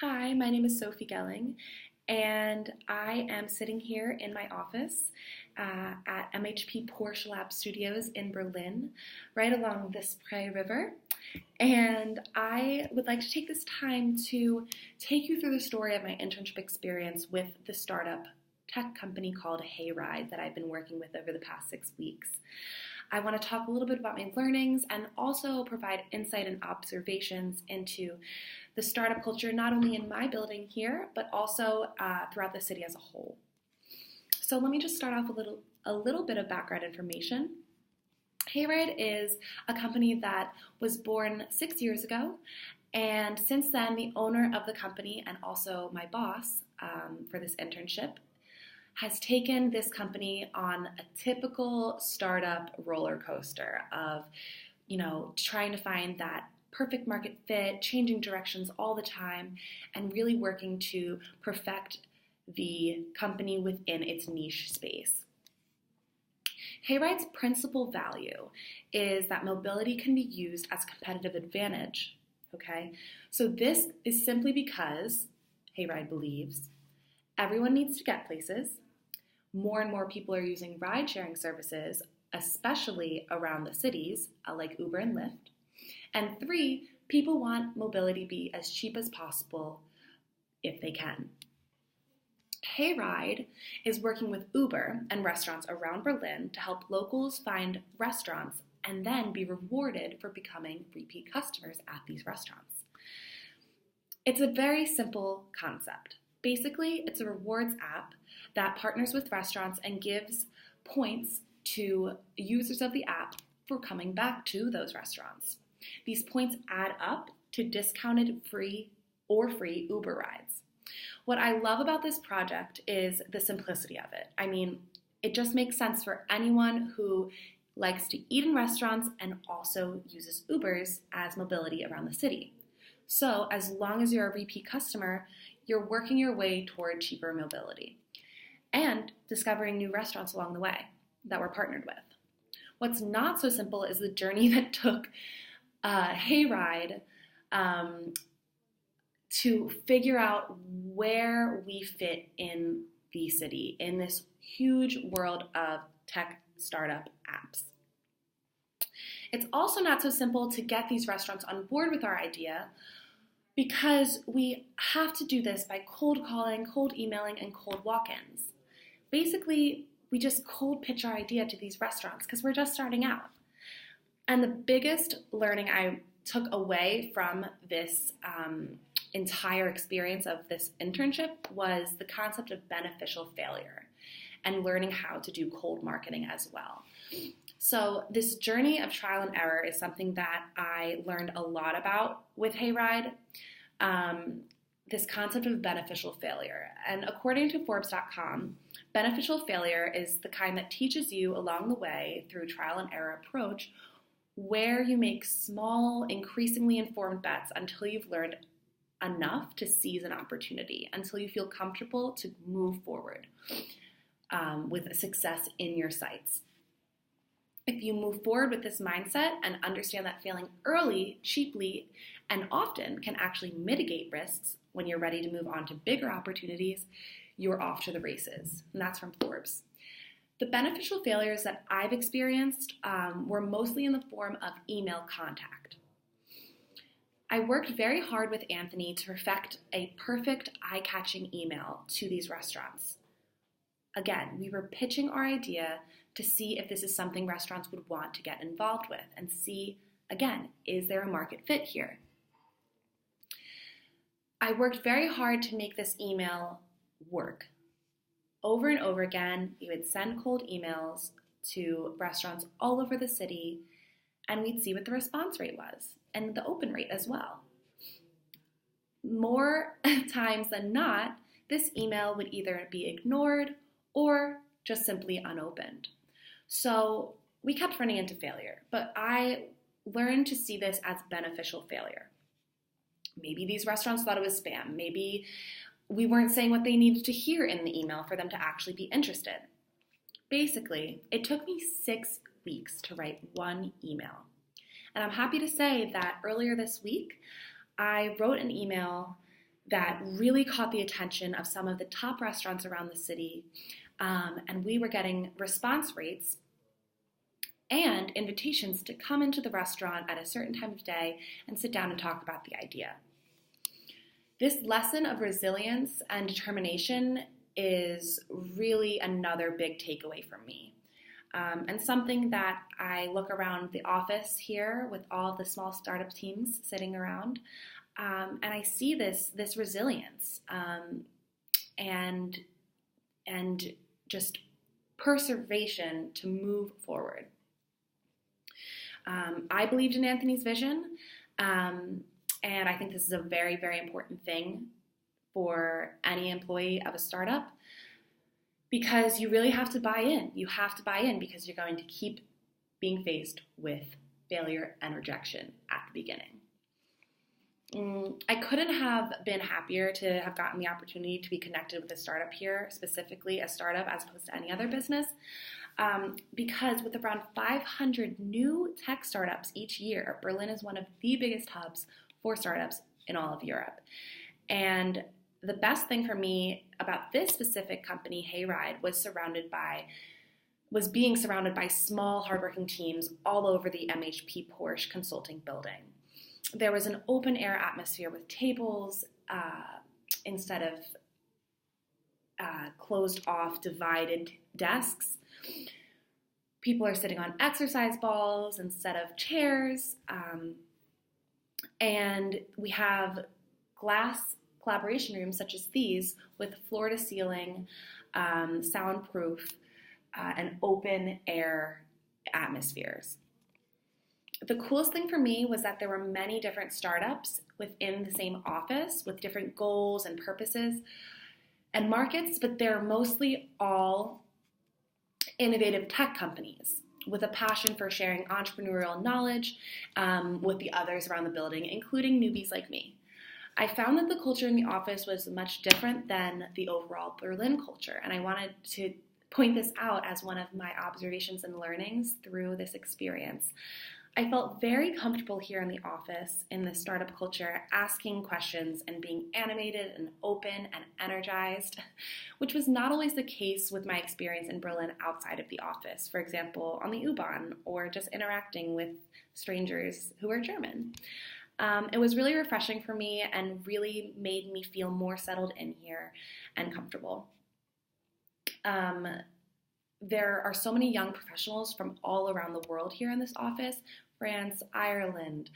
Hi, my name is Sophie Gelling, and I am sitting here in my office at MHP Porsche Lab Studios in Berlin, right along the Spree River. And I would like to take this time to take you through the story of my internship experience with the startup tech company called Hayride that I've been working with over the past 6 weeks. I want to talk a little bit about my learnings and also provide insight and observations into the startup culture, not only in my building here, but also throughout the city as a whole. So let me just start off with a little bit of background information. Hayride is a company that was born 6 years ago, and since then, the owner of the company and also my boss for this internship has taken this company on a typical startup roller coaster of, trying to find that perfect market fit, changing directions all the time, and really working to perfect the company within its niche space. Hayride's principal value is that mobility can be used as competitive advantage, okay? So this is simply because Hayride believes everyone needs to get places. More and more people are using ride-sharing services, especially around the cities, like Uber and Lyft. And 3, people want mobility to be as cheap as possible if they can. Hayride is working with Uber and restaurants around Berlin to help locals find restaurants and then be rewarded for becoming repeat customers at these restaurants. It's a very simple concept. Basically, it's a rewards app that partners with restaurants and gives points to users of the app for coming back to those restaurants. These points add up to discounted free Uber rides. What I love about this project is the simplicity of it. I mean, it just makes sense for anyone who likes to eat in restaurants and also uses Ubers as mobility around the city. So as long as you're a repeat customer, you're working your way toward cheaper mobility and discovering new restaurants along the way that we're partnered with. What's not so simple is the journey that took Hayride to figure out where we fit in the city, in this huge world of tech startup apps. It's also not so simple to get these restaurants on board with our idea because we have to do this by cold calling, cold emailing, and cold walk-ins. Basically, we just cold pitch our idea to these restaurants because we're just starting out. And the biggest learning I took away from this entire experience of this internship was the concept of beneficial failure and learning how to do cold marketing as well. So this journey of trial and error is something that I learned a lot about with Hayride, this concept of beneficial failure. And according to Forbes.com, beneficial failure is the kind that teaches you along the way through trial and error approach where you make small, increasingly informed bets until you've learned enough to seize an opportunity, until you feel comfortable to move forward with success in your sights. If you move forward with this mindset and understand that failing early, cheaply, and often can actually mitigate risks when you're ready to move on to bigger opportunities, you're off to the races. And that's from Forbes. The beneficial failures that I've experienced were mostly in the form of email contact. I worked very hard with Anthony to perfect a perfect eye-catching email to these restaurants. Again, we were pitching our idea to see if this is something restaurants would want to get involved with and see, again, is there a market fit here? I worked very hard to make this email work. Over and over again, we would send cold emails to restaurants all over the city, and we'd see what the response rate was and the open rate as well. More times than not, this email would either be ignored or just simply unopened. So we kept running into failure, but I learned to see this as beneficial failure. Maybe these restaurants thought it was spam. Maybe we weren't saying what they needed to hear in the email for them to actually be interested. Basically, it took me 6 weeks to write one email. And I'm happy to say that earlier this week, I wrote an email that really caught the attention of some of the top restaurants around the city. And we were getting response rates and invitations to come into the restaurant at a certain time of day and sit down and talk about the idea. This lesson of resilience and determination is really another big takeaway from me. And something that I look around the office here with all the small startup teams sitting around, and I see this resilience and just perseveration to move forward. I believed in Anthony's vision, and I think this is a very, very important thing for any employee of a startup, because you really have to buy in. You have to buy in because you're going to keep being faced with failure and rejection at the beginning. I couldn't have been happier to have gotten the opportunity to be connected with a startup here, specifically a startup as opposed to any other business, because with around 500 new tech startups each year, Berlin is one of the biggest hubs for startups in all of Europe. And the best thing for me about this specific company, Hayride, was being surrounded by small, hardworking teams all over the MHP Porsche consulting building. There was an open-air atmosphere with tables instead of closed-off, divided desks. People are sitting on exercise balls instead of chairs. And we have glass collaboration rooms such as these with floor-to-ceiling, soundproof, and open-air atmospheres. The coolest thing for me was that there were many different startups within the same office with different goals and purposes and markets, but they're mostly all innovative tech companies with a passion for sharing entrepreneurial knowledge with the others around the building, including newbies like me. I found that the culture in the office was much different than the overall Berlin culture, and I wanted to point this out as one of my observations and learnings through this experience. I felt very comfortable here in the office in the startup culture, asking questions and being animated and open and energized, which was not always the case with my experience in Berlin outside of the office, for example, on the U-Bahn or just interacting with strangers who are German. It was really refreshing for me and really made me feel more settled in here and comfortable. There are so many young professionals from all around the world here in this office: France, Ireland,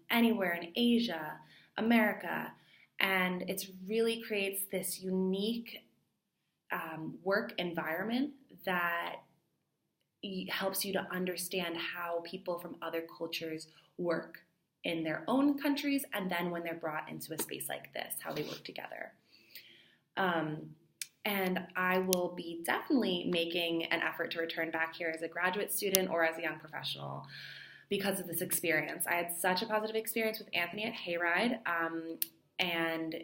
anywhere in Asia, America, and it really creates this unique work environment that helps you to understand how people from other cultures work in their own countries, and then when they're brought into a space like this, how they work together. And I will be definitely making an effort to return back here as a graduate student or as a young professional because of this experience. I had such a positive experience with Anthony at Hayride, and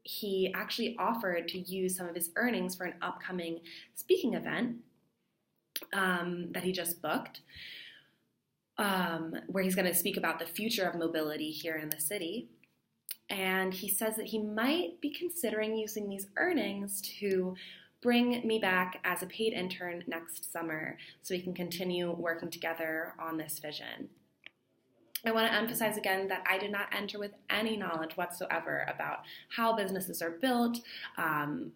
he actually offered to use some of his earnings for an upcoming speaking event that he just booked, where he's going to speak about the future of mobility here in the city. And he says that he might be considering using these earnings to bring me back as a paid intern next summer so we can continue working together on this vision. I want to emphasize again that I did not enter with any knowledge whatsoever about how businesses are built,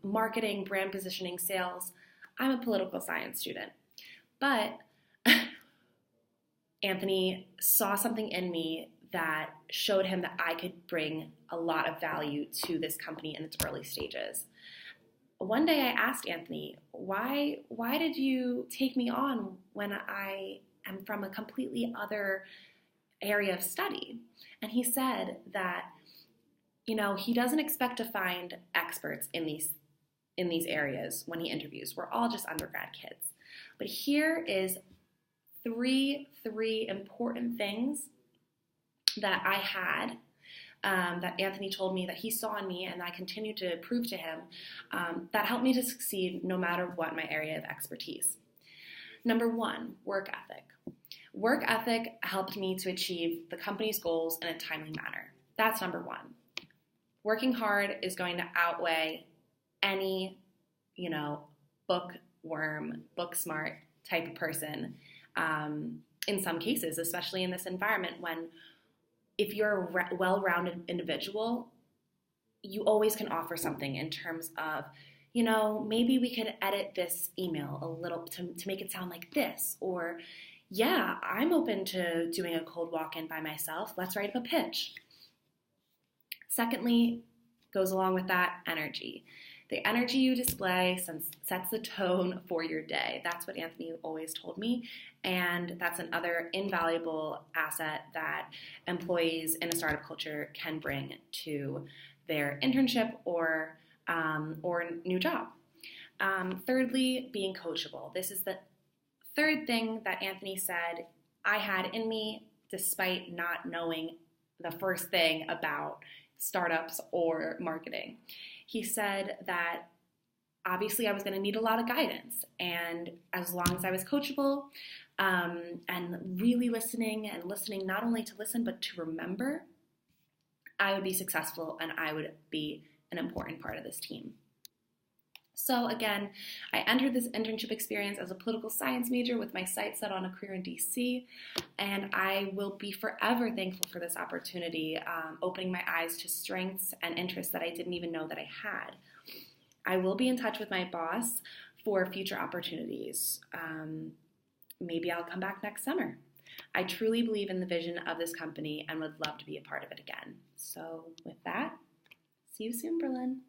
marketing, brand positioning, sales. I'm a political science student. But Anthony saw something in me that showed him that I could bring a lot of value to this company in its early stages. One day I asked Anthony, why did you take me on when I am from a completely other area of study? And he said that, he doesn't expect to find experts in these areas when he interviews. We're all just undergrad kids. But here is three important things that I had, that Anthony told me that he saw in me and I continue to prove to him, that helped me to succeed no matter what my area of expertise. Number one, work ethic. Work ethic helped me to achieve the company's goals in a timely manner. That's number one. Working hard is going to outweigh any, bookworm, book smart type of person in some cases, especially in this environment when if you're a well-rounded individual, you always can offer something in terms of, maybe we could edit this email a little to make it sound like this, or yeah, I'm open to doing a cold walk-in by myself. Let's write up a pitch. Secondly, goes along with that, energy. The energy you display sets the tone for your day. That's what Anthony always told me, and that's another invaluable asset that employees in a startup culture can bring to their internship or new job. Thirdly, being coachable. This is the third thing that Anthony said I had in me despite not knowing the first thing about startups or marketing. He said that obviously I was going to need a lot of guidance, and as long as I was coachable and really listening not only to listen but to remember, I would be successful and I would be an important part of this team. So again, I entered this internship experience as a political science major with my sights set on a career in DC, and I will be forever thankful for this opportunity, opening my eyes to strengths and interests that I didn't even know that I had. I will be in touch with my boss for future opportunities. Maybe I'll come back next summer. I truly believe in the vision of this company and would love to be a part of it again. So with that, see you soon, Berlin.